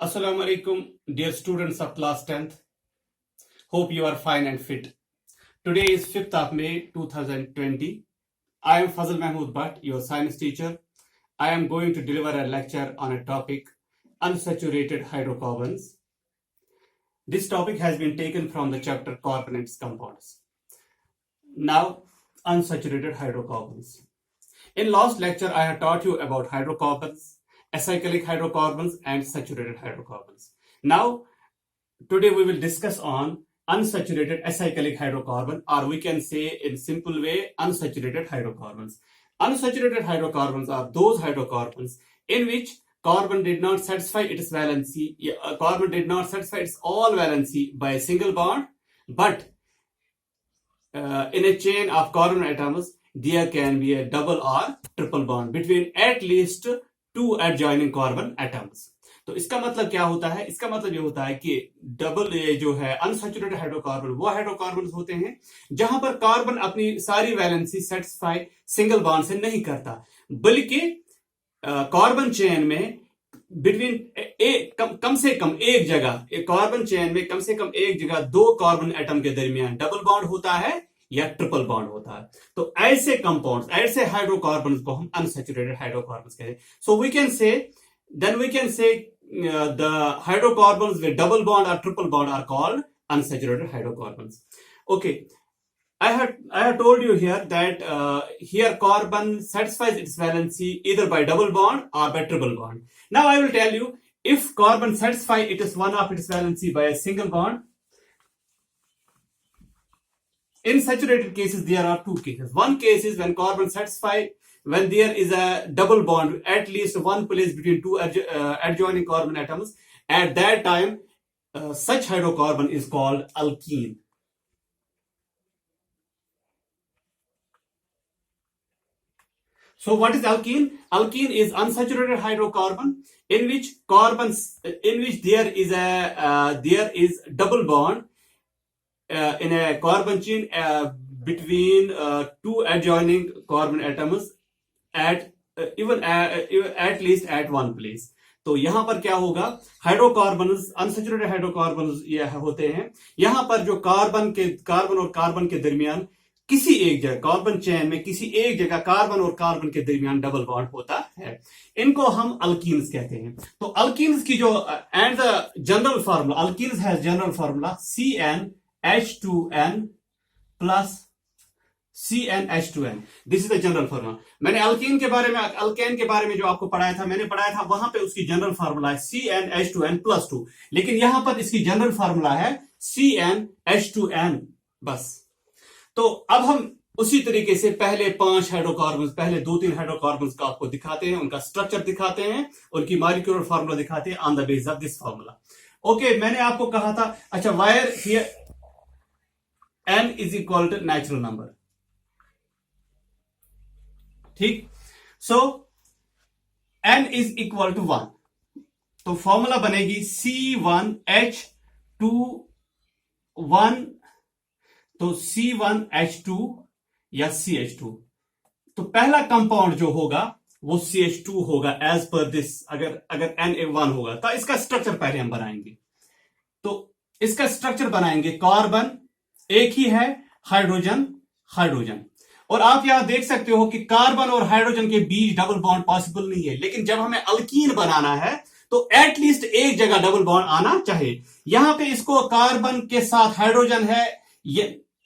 Assalamu alaikum, dear students of class 10th. Hope you are fine and fit. Today is 5th of May 2020. I am Fazal Mahmood Bhatt, your science teacher. I am going to deliver a lecture on a topic, unsaturated hydrocarbons. This topic has been taken from the chapter Carbonates Compounds. Now, unsaturated hydrocarbons. In last lecture, I have taught you about hydrocarbons, acyclic hydrocarbons and saturated hydrocarbons. Now, today we will discuss on unsaturated acyclic hydrocarbon, or we can say in simple way, unsaturated hydrocarbons. Unsaturated hydrocarbons are those hydrocarbons in which carbon did not satisfy its valency, carbon did not satisfy its all valency by a single bond, but in a chain of carbon atoms, there can be a double or triple bond between at least two adjoining carbon atoms. तो इसका मतलब क्या होता है? इसका मतलब ये होता है कि डबल जो है अनसैचुरेटेड हाइड्रोकार्बन वो हाइड्रोकार्बन होते हैं जहां पर कार्बन अपनी सारी वैलेंसी सेटिस्फाई सिंगल बॉन्ड से नहीं करता, बल्कि कार्बन चेन में बिटवीन कम से कम एक जगह, कार्बन चेन में कम से कम एक जगह दो कार्बन एटम के दरमियान डबल बॉन्ड होता है या ट्रिपल बॉन्ड होता है. तो ऐसे कंपाउंड्स, ऐसे हाइड्रोकार्बन्स को हम अनसैचुरेटेड हाइड्रोकार्बन्स कहते हैं. So we can say the hydrocarbons with double bond or triple bond are called unsaturated hydrocarbons. Okay, I have told you here that here carbon satisfies its valency either by double bond or by triple bond. Now I will tell you, if carbon satisfies one of its valency by a single bond, in saturated cases there are two cases. One case is when carbon satisfies when there is a double bond at least one place between two adjoining carbon atoms. At that time, such hydrocarbon is called alkene. So what is alkene? Alkene is unsaturated hydrocarbon in which there is double bond in a carbon chain between two adjoining carbon atoms at least at one place. तो यहां पर क्या होगा? Hydrocarbons, unsaturated hydrocarbons ये होते हैं यहां पर जो कार्बन और कार्बन के दरमियान किसी एक जगह, कार्बन चेन में किसी एक जगह कार्बन और कार्बन के दरमियान डबल बॉन्ड होता है. इनको हम अल्कीन्स कहते हैं. तो अल्कीन्स की जो and the general formula, alkenes has general formula CnH2n plus CnH2n. This is the general formula. मैंने अल्केन के बारे में जो आपको पढ़ाया था वहां पे उसकी जनरल फार्मूला है CnH2n+2, लेकिन यहां पर इसकी जनरल फार्मूला है CnH2n बस. तो अब हम उसी तरीके से पहले 5 हाइड्रोकार्बन, पहले 2-3 हाइड्रोकार्बन का आपको दिखाते हैं, उनका स्ट्रक्चर दिखाते हैं, उनकी मॉलिक्यूलर फार्मूला दिखाते हैं on the base of this formula. Okay, मैंने आपको कहा था, अच्छा, where here n is equal to natural number. ठीक, so n is equal to 1. तो फॉर्मूला बनेगी C1H21, तो C1H2 या CH2. तो पहला कंपाउंड जो होगा वो CH2 होगा एज पर दिस. अगर N1 होगा तो इसका स्ट्रक्चर पहले हम बनाएंगे. तो इसका स्ट्रक्चर बनाएंगे, कार्बन एक ही है, हाइड्रोजन. और आप यहां देख सकते हो कि कार्बन और हाइड्रोजन के बीच डबल बॉन्ड पॉसिबल नहीं है, लेकिन जब हमें अल्कीन बनाना है तो एटलीस्ट एक जगह डबल बॉन्ड आना चाहिए. यहां पे इसको कार्बन के साथ हाइड्रोजन है,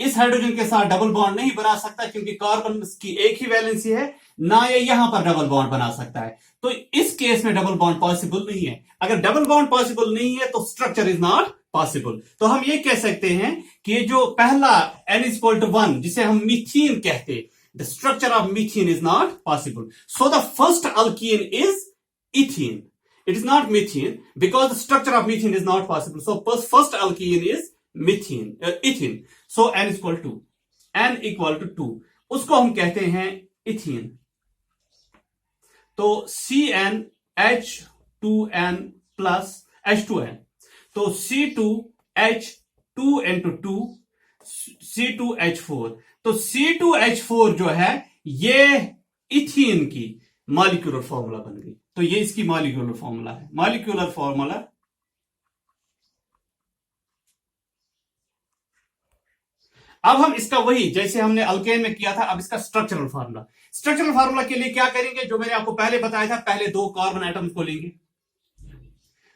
इस हाइड्रोजन के साथ डबल बॉन्ड नहीं बना सकता क्योंकि कार्बन की एक ही वैलेंसी है, ना ये यहां पर डबल बॉन्ड बना सकता है. तो इस केस में डबल बॉन्ड पॉसिबल नहीं है. अगर डबल बॉन्ड पॉसिबल नहीं है तो स्ट्रक्चर इज नॉट पॉसिबल. तो हम ये कह सकते हैं कि जो पहला N=1 जिसे हम मीथेन कहते हैं, the structure of methane is not possible. So the first alkene is ethane. It is not methane because the structure of methane is not possible. So first alkene is ethane. So N=2. उसको हम कहते हैं ethane. तो CnH2n plus H2n. तो C2H2 into 2 C2H4. तो C2H4 जो है ये इथीन की मॉलिक्यूलर फॉर्मूला बन गई. तो ये इसकी मॉलिक्यूलर फॉर्मूला है. मॉलिक्यूलर फॉर्मूला अब हम इसका वही जैसे हमने अल्केन में किया था, अब इसका स्ट्रक्चरल फार्मूला के लिए क्या करेंगे, जो मैंने आपको पहले बताया था, पहले दो कार्बन एटम्स को लेंगे।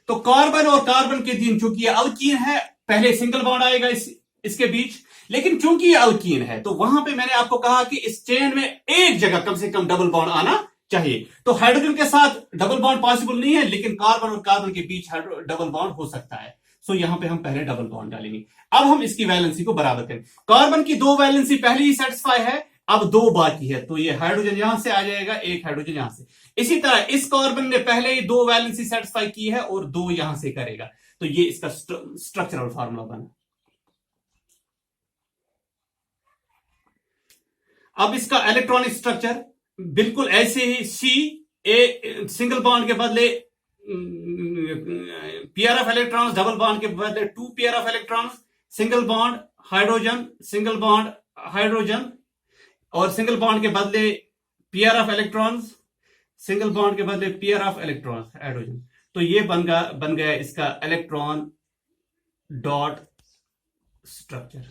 तो कार्बन और कार्बन के दिन, चूंकि ये अल्कीन है, पहले सिंगल बॉन्ड आएगा इसके बीच, लेकिन चूंकि ये अल्कीन है तो वहां पे मैंने आपको कहा कि इस चेन में एक जगह कम से कम डबल बॉन्ड आना चाहिए। तो हाइड्रोजन के साथ डबल बॉन्ड पॉसिबल नहीं है, लेकिन कार्बन और कार्बन के बीच डबल बॉन्ड हो सकता है। सो यहां पे हम पहले डबल बॉन्ड डालेंगे। अब हम इसकी वैलेंसी को बराबर करें। कार्बन की दो वैलेंसी पहले ही सेटिस्फाई है, अब दो बाकी है, तो ये हाइड्रोजन यहां से आ जाएगा, एक हाइड्रोजन यहां से। इसी तरह इस कार्बन ने पहले ही दो वैलेंसी सेटिस्फाई की है और दो यहां से करेगा, तो ये इसका स्ट्रक्चरल फार्मूला बना। अब इसका इलेक्ट्रॉनिक स्ट्रक्चर बिल्कुल ऐसे ही, सी ए सिंगल बॉन्ड के बदले pair of electrons, double bond के बदले two pair of electrons, single bond hydrogen, single bond hydrogen, और सिंगल बॉन्ड के बदले pair of electrons, single bond के बदले पेयर ऑफ इलेक्ट्रॉन्स हाइड्रोजन। तो ये बन गया इसका इलेक्ट्रॉन डॉट स्ट्रक्चर।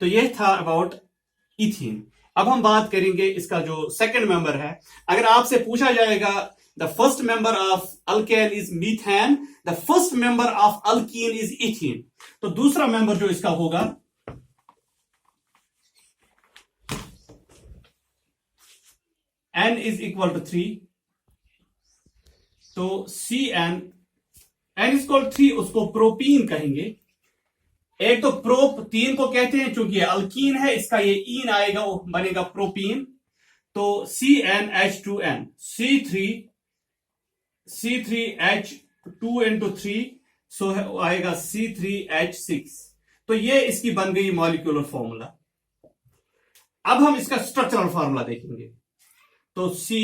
तो ये था अबाउट इथीन। अब हम बात करेंगे इसका जो सेकंड मेंबर है। अगर आपसे पूछा जाएगा the first member of alkane is methane, the first member of alkene is ethene, तो दूसरा मेंबर जो इसका होगा n इज इक्वल टू 3, तो CN, n इज इक्वल 3 उसको प्रोपीन कहेंगे। एक तो प्रोप 3 को कहते हैं, चूंकि अल्कीन है, इसका ये ईन आएगा, वो बनेगा प्रोपीन। तो CnH2n, C3H2 into 3, सो आएगा C3H6। तो ये इसकी बन गई मॉलिक्यूलर फॉर्मूला। अब हम इसका स्ट्रक्चरल फॉर्मूला देखेंगे। तो C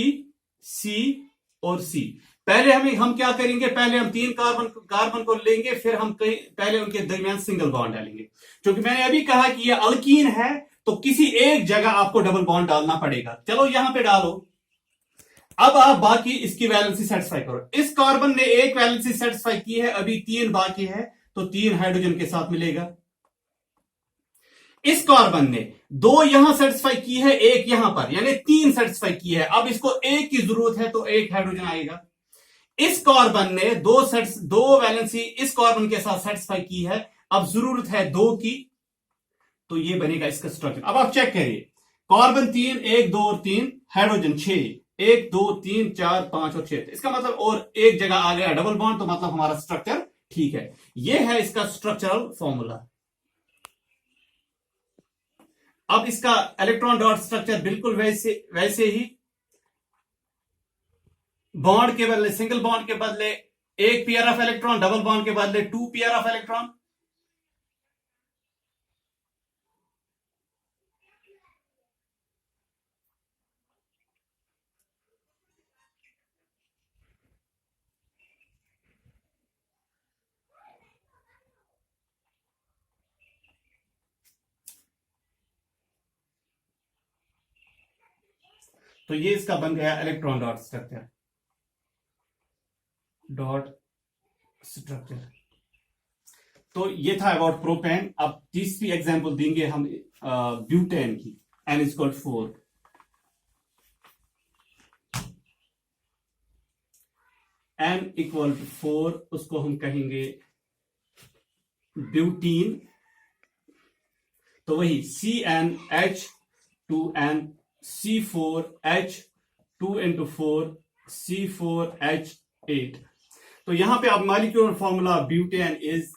और C, पहले हम क्या करेंगे, पहले हम तीन कार्बन को लेंगे, फिर हम पहले उनके दरमियान सिंगल बॉन्ड डालेंगे। क्योंकि मैंने अभी कहा कि ये अल्कीन है, तो किसी एक जगह आपको डबल बॉन्ड डालना पड़ेगा। चलो यहां पे डालो। अब आप बाकी इसकी वैलेंसी सेटिस्फाई करो। इस कार्बन ने एक वैलेंसी सेटिस्फाई की है, अभी 3 बाकी है, तो 3 हाइड्रोजन के साथ मिलेगा। इस कार्बन ने 2 यहां सेटिस्फाई की है, एक यहां पर, यानी 3 सेटिस्फाई की है। अब इसको एक की जरूरत है, तो एक हाइड्रोजन आएगा। इस कार्बन ने दो वैलेंसी इस कार्बन के साथ सेटिस्फाई की है, अब जरूरत है 2 की, तो ये बनेगा इसका स्ट्रक्चर। अब आप चेक करिए, कार्बन 3, 1 2 और 3, हाइड्रोजन 6, 1 2 3 4 5 और 6। इसका मतलब और एक जगह आ गया डबल बॉन्ड, तो मतलब हमारा स्ट्रक्चर ठीक है। यह है इसका स्ट्रक्चरल फॉर्मूला। अब इसका इलेक्ट्रॉन डॉट स्ट्रक्चर बिल्कुल वैसे ही, बॉन्ड के बदले सिंगल बॉन्ड के बदले एक pair of electron, double bond के बदले 2 पेयर ऑफ इलेक्ट्रॉन। तो ये इसका बन गया इलेक्ट्रॉन डॉट स्ट्रक्चर। तो ये था अबाउट प्रोपेन। अब तीसरी एग्जांपल देंगे हम ब्यूटेन की। N is equal 4, N equal 4, उसको हम कहेंगे ब्यूटीन। तो वही CnH2n, C4H2 into 4, C4H8। तो यहां पे आप molecular formula butane is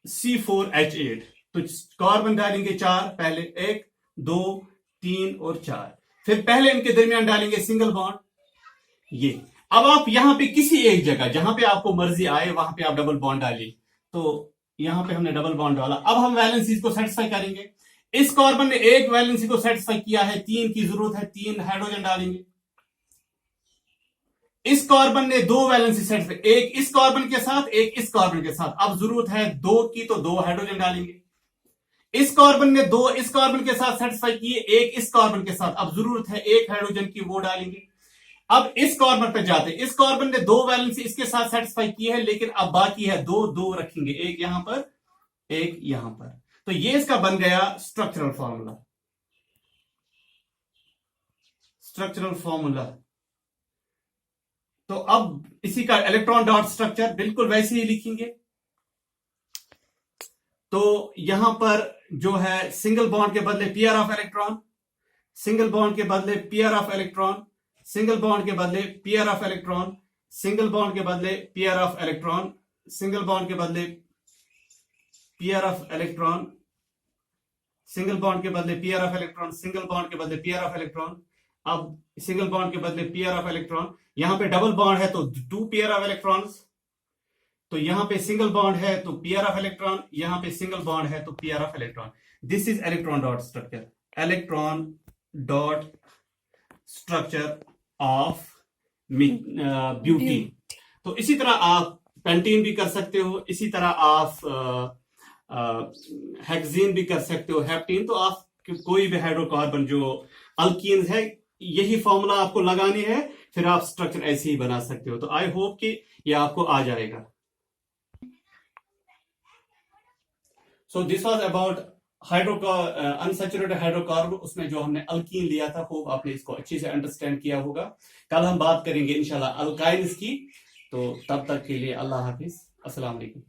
C4H8। तो कार्बन डालेंगे 4, पहले 1 2 3 और 4, फिर पहले इनके दरमियान डालेंगे सिंगल बॉन्ड। ये अब आप यहां पे किसी एक जगह जहां पे आपको मर्जी आए वहां पे आप डबल बॉन्ड डालिए। तो यहां पे हमने डबल बॉन्ड डाला। अब हम वैलेंसीज को सेटिस्फाई करेंगे। इस कार्बन ने एक वैलेंसी को सेटिस्फाई किया है, 3 की जरूरत है, 3 हाइड्रोजन डालेंगे। इस कार्बन ने 2 वैलेंसी सेटिस्फाई, एक इस कार्बन के साथ, एक इस कार्बन के साथ। अब जरूरत है 2 की, तो 2 हाइड्रोजन डालेंगे। इस कार्बन ने 2 इस कार्बन के साथ सेटिस्फाई किए, एक इस कार्बन के साथ। अब जरूरत है 1 हाइड्रोजन की, वो डालेंगे। अब इस कार्बन पे जाते, इस कार्बन ने 2 वैलेंसी इसके साथ सेटिस्फाई की है, लेकिन अब बाकी है 2 रखेंगे, एक यहां पर, एक यहां पर। तो ये इसका बन गया स्ट्रक्चरल फॉर्मूला। Structural formula. तो अब इसी का इलेक्ट्रॉन डॉट स्ट्रक्चर बिल्कुल वैसे ही लिखेंगे। तो यहां पर जो है सिंगल बॉन्ड के बदले PR of electron, single bond के बदले PR of electron, single bond के बदले PR of electron, single bond के बदले PR of electron, single bond के बदले PR of electron, single bond के बदले PR of electron, single bond के बदले पीआर ऑफ इलेक्ट्रॉन। अब सिंगल बॉन्ड के बदले पीआर ऑफ इलेक्ट्रॉन, यहां पे डबल बॉन्ड है तो 2 पेयर ऑफ इलेक्ट्रॉन्स, तो यहां पे सिंगल बॉन्ड है तो पीआर ऑफ इलेक्ट्रॉन, यहां पे सिंगल बॉन्ड है तो PR of electron. This is electron dot structure, electron dot structure of beauty. तो इसी तरह आप पेंटीन भी कर सकते हो, इसी तरह आप हेक्सीन भी कर सकते हो, हेप्टीन। तो आप कोई भी हाइड्रोकार्बन जो अल्कीन्स है, यही फॉर्मूला आपको लगानी है, फिर आप स्ट्रक्चर ऐसे ही बना सकते हो। तो आई होप कि ये आपको आ जाएगा। So this was about unsaturated hydrocarbon, उसमें जो हमने अल्कीन लिया था। होप आपने इसको अच्छे से अंडरस्टैंड किया होगा। कल हम बात करेंगे इंशाल्लाह अल्काइन्स की। तो तब तक के लिए अल्लाह हाफिज, अस्सलाम वालेकुम।